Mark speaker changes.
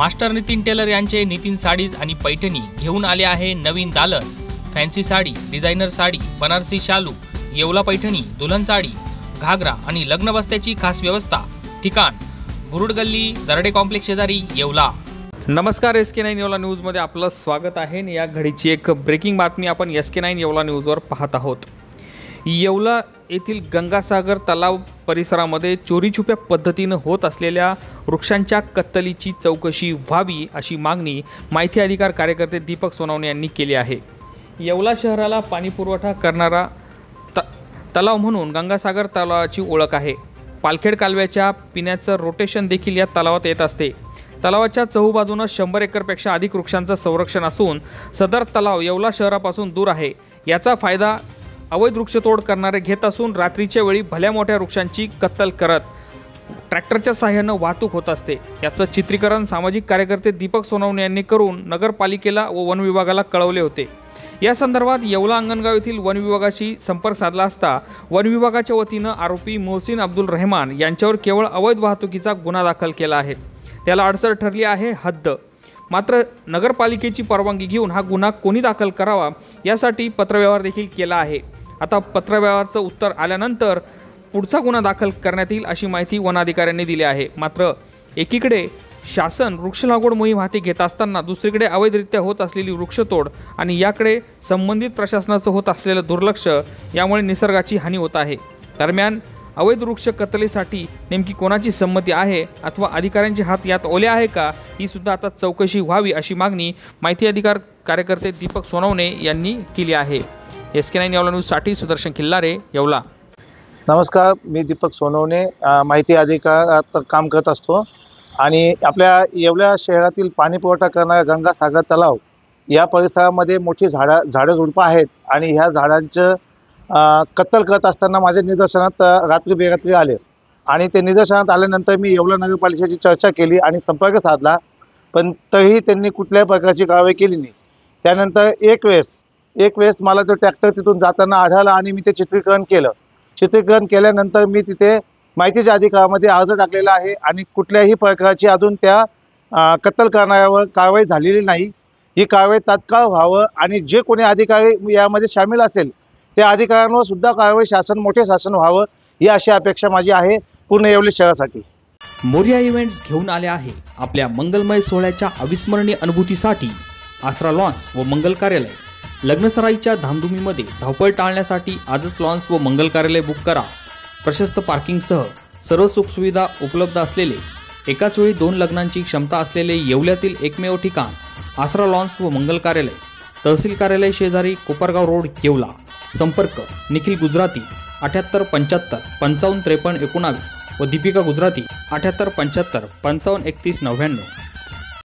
Speaker 1: Master Nitin teller यांचे Nitin sarees आणि पैठणी घेऊन आले आहे नवीन दालन। फॅन्सी साडी, डिझायनर साडी, बनारसी शालू, येवला पैठणी, दुल्हन साडी, घागरा आणि लग्न बस्त्याची खास व्यवस्था। ठिकाण बुरुड गल्ली, दरडे कॉम्प्लेक्स शेजारी, येवला। नमस्कार, SK9 येवला न्यूजमध्ये आपलं स्वागत आहे। या घडीची एक ब्रेकिंग बातमी आपण SK9 येवला न्यूजवर पाहत आहोत। येवला येथील गंगासागर तलाव परिसरामध्ये चोरीछुप्या पद्धतीने होत असलेल्या वृक्षांच्या कत्तलीची चौकशी व्हावी अशी मागणी माहिती अधिकार कार्यकर्ते दीपक सोनवणे यांनी केली आहे। येवला शहराला पाणीपुरवठा करणारा तलाव म्हणून गंगासागर तलावाची ओळख आहे। पालखेड कालव्याच्या पिण्याचं रोटेशन देखील या तलावात येत असते। तलावाच्या चहूबाजूने 100 एकरपेक्षा अधिक वृक्षांचं संरक्षण असून सदर तलाव येवला शहरापासून दूर आहे। याचा फायदा अवैध वृक्षतोड करणारे घेत असून रात्रीच्या वेळी भल्या मोठ्या वृक्षांची कत्तल करत ट्रॅक्टरच्या सहाय्याने वाहतूक होत असते। याचं चित्रीकरण सामाजिक कार्यकर्ते दीपक सोनवणे यांनी करून नगरपालिकेला व वन विभागाला कळवले होते। या संदर्भात येवला अंगणगाव येथील वन विभागाशी संपर्क साधला असता वन विभागाच्या वतीने आरोपी मोहसिन अब्दुल रहमान यांच्यावर केवळ अवैध वाहतुकीचा गुन्हा दाखल केला आहे। त्याला अडसर ठरली आहे हद्द। मात्र नगरपालिकेची परवानगी घेऊन हा गुन्हा कोणी दाखल करावा यासाठी पत्रव्यवहार देखील केला आहे। आता पत्रव्यवहाराचं उत्तर आल्यानंतर पुढचा गुन्हा दाखल करण्यात येईल अशी माहिती वन अधिकाऱ्यांनी दिली आहे। मात्र एकीकडे शासन वृक्ष लागवड मोहीम हाती घेत असताना दुसरीकडे अवैधरित्या होत असलेली वृक्षतोड आणि याकडे संबंधित प्रशासनाचं होत असलेलं दुर्लक्ष यामुळे निसर्गाची हानी होत आहे। दरम्यान अवैध वृक्ष कत्तलीसाठी नेमकी कोणाची संमती आहे अथवा अधिकाऱ्यांचे हात यात ओले आहे का, ही सुद्धा आता चौकशी व्हावी अशी मागणी माहिती अधिकार कार्यकर्ते दीपक सोनवणे यांनी केली आहे। SK9 येवला न्यूजसाठी सुदर्शन खिल्लारे, येवला।
Speaker 2: नमस्कार, मी दीपक सोनवणे माहिती अधिकारात काम करत असतो आणि आपल्या येवला शहरातील पाणी पुरवठा करणारा गंगासागर तलाव या परिसरामध्ये मोठी झाडं झुडपं आहेत आणि ह्या झाडांचं कत्तल करत असताना माझ्या निदर्शनात रात्री बेरात्री आले आणि ते निदर्शनात आल्यानंतर मी येवला नगरपालिकेची चर्चा केली आणि संपर्क साधला, पण तरीही त्यांनी कुठल्याही प्रकारची कारवाई केली नाही। त्यानंतर एक वेळेस मला तो ट्रॅक्टर तिथून जाताना आढळला आणि मी ते चित्रीकरण केलं। चित्रीकरण केल्यानंतर मी तिथे माहितीच्या अधिकारामध्ये अर्ज टाकलेला आहे आणि कुठल्याही प्रकारची अजून त्या कत्तल करणाऱ्यावर कारवाई झालेली नाही। ही कारवाई तात्काळ व्हावं आणि जे कोणी अधिकारी यामध्ये सामील असेल त्या अधिकाऱ्यांवर सुद्धा कारवाई मोठे शासन व्हावं ही अशी अपेक्षा माझी आहे पूर्ण येवला शहरासाठी।
Speaker 1: मोरिया इव्हेंट्स घेऊन आले आहे आपल्या मंगलमय सोहळ्याच्या अविस्मरणीय अनुभूतीसाठी आसरा लॉन्स व मंगल कार्यालय। लग्नसराईच्या धामधुमीमध्ये धावपळ टाळण्यासाठी आजच लॉन्स व मंगल कार्यालय बुक करा। प्रशस्त पार्किंगसह सर्व सुखसुविधा उपलब्ध असलेले एकाच वेळी 2 लग्नांची क्षमता असलेले येवल्यातील एकमेव ठिकाण आसरा लॉन्स व मंगल कार्यालय। तहसील कार्यालय शेजारी कोपरगाव रोड, येवला। संपर्क निखिल गुजराती 78 75 55 53 19 व दीपिका गुजराती 78 75 55 31 99।